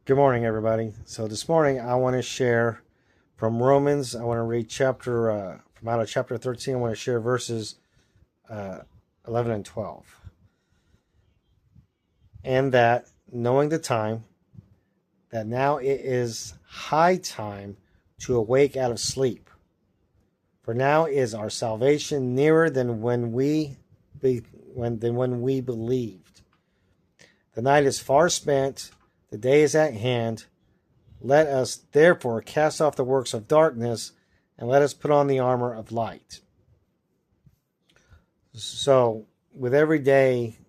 Good morning, everybody. So this morning I want to share from Romans. I want to read from out of chapter 13. I want to share verses uh, 11 and 12. And that, knowing the time, that now it is high time to awake out of sleep. For now is our salvation nearer than when we believed. The night is far spent, the day is at hand. Let us therefore cast off the works of darkness and let us put on the armor of light. So, with every day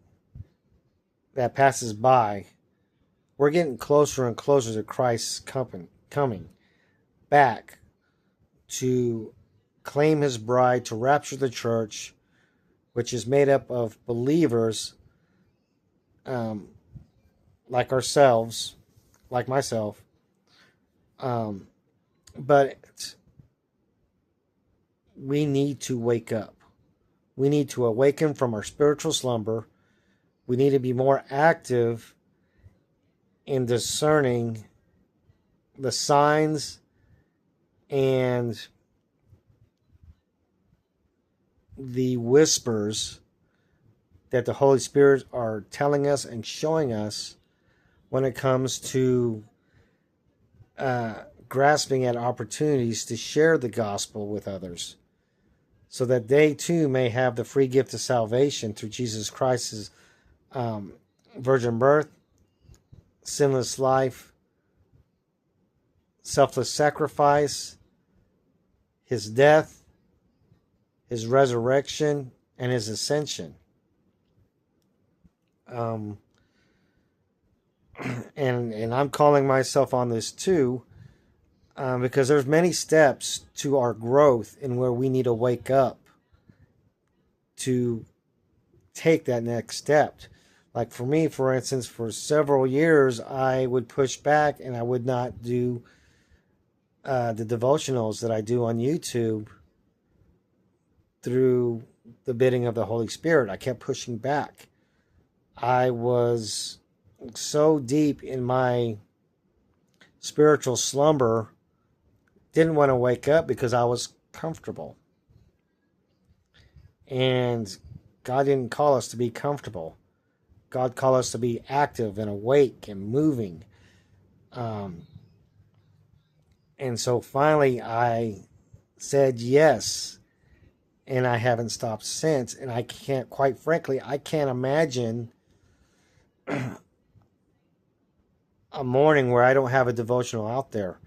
that passes by, we're getting closer and closer to Christ's coming back to claim his bride, to rapture the church, which is made up of believers like ourselves, like myself. But we need to wake up. We need to awaken from our spiritual slumber. We need to be more active in discerning the signs and the whispers that the Holy Spirit are telling us and showing us when it comes to grasping at opportunities to share the gospel with others, so that they too may have the free gift of salvation through Jesus Christ's virgin birth, sinless life, selfless sacrifice, his death, his resurrection, and his ascension. And I'm calling myself on this too, because there's many steps to our growth in where we need to wake up to take that next step. Like for me, for instance, for several years, I would push back and I would not do the devotionals that I do on YouTube through the bidding of the Holy Spirit. I kept pushing back. I was so deep in my spiritual slumber, didn't want to wake up because I was comfortable. And God didn't call us to be comfortable. God called us to be active and awake and moving. And so finally I said yes, and I haven't stopped since. And I can't, quite frankly, I can't imagine a morning where I don't have a devotional out there.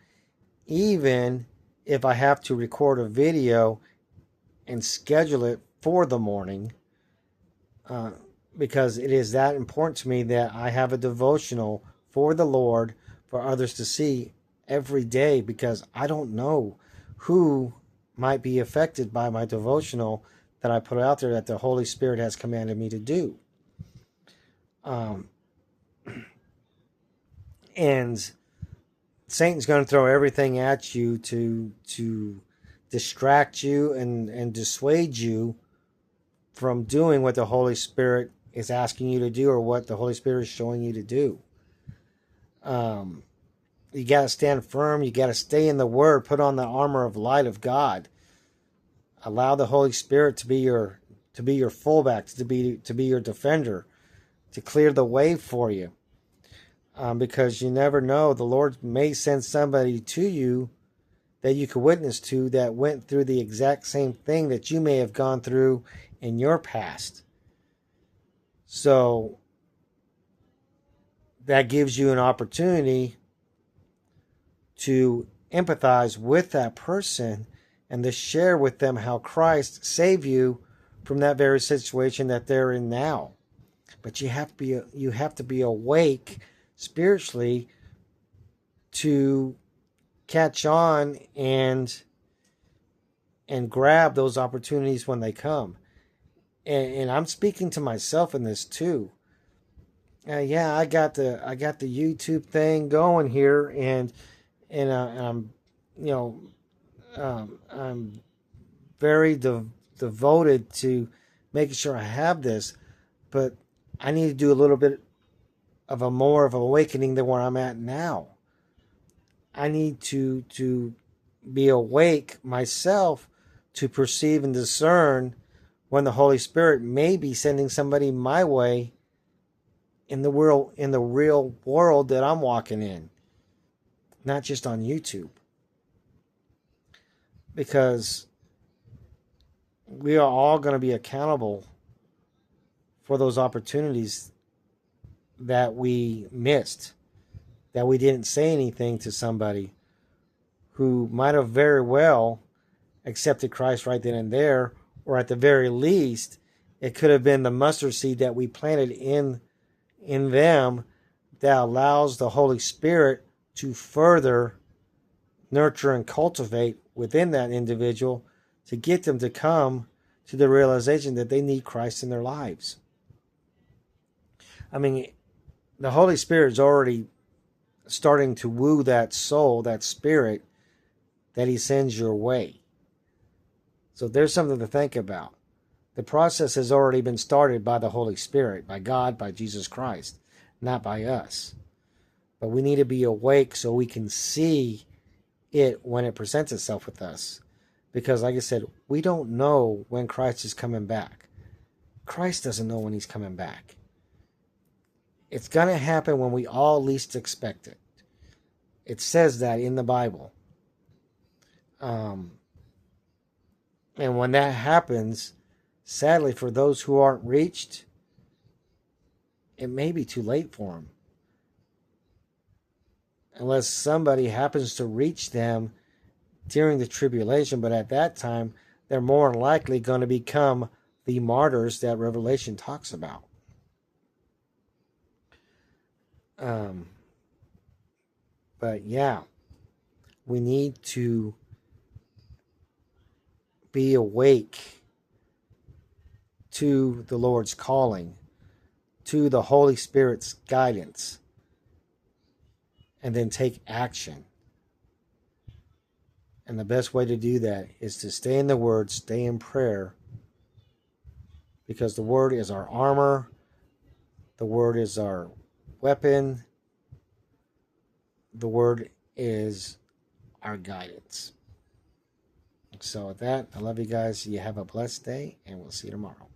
Even if I have to record a video and schedule it for the morning, because it is that important to me that I have a devotional for the Lord, for others to see every day, because I don't know who might be affected by my devotional that I put out there that the Holy Spirit has commanded me to do. And Satan's going to throw everything at you to distract you and dissuade you from doing what the Holy Spirit is asking you to do, or what the Holy Spirit is showing you to do. You got to stand firm. You got to stay in the Word. Put on the armor of light of God. Allow the Holy Spirit to be your fullback, to be your defender, to clear the way for you. Because you never know, the Lord may send somebody to you that you could witness to that went through the exact same thing that you may have gone through in your past. So that gives you an opportunity to empathize with that person and to share with them how Christ saved you from that very situation that they're in now. But you have to be awake spiritually to catch on and grab those opportunities when they come. And I'm speaking to myself in this too. Yeah, I got the YouTube thing going here, and I'm I'm very devoted to making sure I have this, but I need to do a little bit of a more of awakening than where I'm at now. I need to be awake myself to perceive and discern when the Holy Spirit may be sending somebody my way in the real world that I'm walking in, not just on YouTube. Because we are all going to be accountable for those opportunities that we missed, that we didn't say anything to somebody who might have very well accepted Christ right then and there, or at the very least, it could have been the mustard seed that we planted in them that allows the Holy Spirit to further nurture and cultivate within that individual to get them to come to the realization that they need Christ in their lives. I mean, the Holy Spirit is already starting to woo that soul, that spirit that he sends your way. So there's something to think about. The process has already been started by the Holy Spirit, by God, by Jesus Christ, not by us. But we need to be awake so we can see it when it presents itself with us. Because like I said, we don't know when Christ is coming back. Christ doesn't know when he's coming back. It's going to happen when we all least expect it. It says that in the Bible. And when that happens, sadly, for those who aren't reached, it may be too late for them. Unless somebody happens to reach them during the tribulation, but at that time, they're more than likely going to become the martyrs that Revelation talks about. But yeah, we need to be awake to the Lord's calling, to the Holy Spirit's guidance, and then take action. And the best way to do that is to stay in the Word, stay in prayer, because the Word is our armor, the Word is our weapon, the Word is our guidance. So with that, I love you guys. You have a blessed day, and we'll see you tomorrow.